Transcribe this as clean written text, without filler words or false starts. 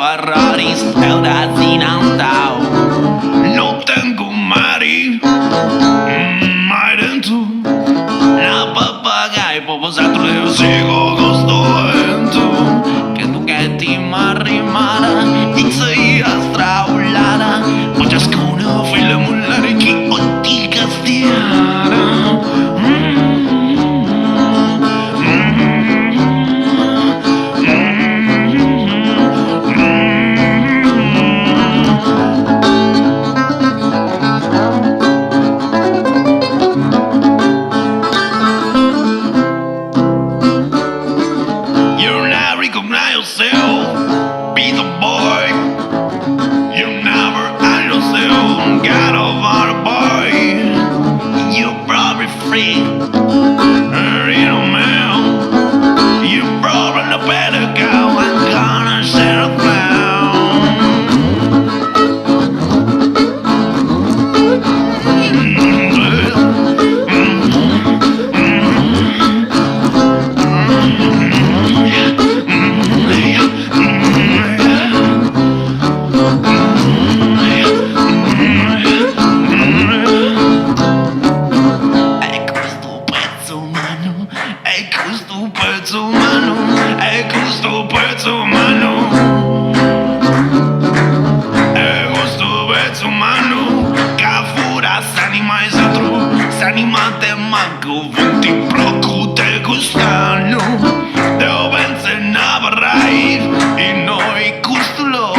errores, eu assim não tau. Não tenho mari, dentro. Na papagaio, por vosotros eu sigo gostoso. Que tu quer te marimara, e sei astraulada. Muchas que una fue la mular que oti castiara. Recognize yourself, be the boy. You never hide yourself, get over the boy. You're probably free, real man. You probably know better go and gonna settle down. Animate manco, venti bloco te gustano. Deu vence na barrair e noi custolo.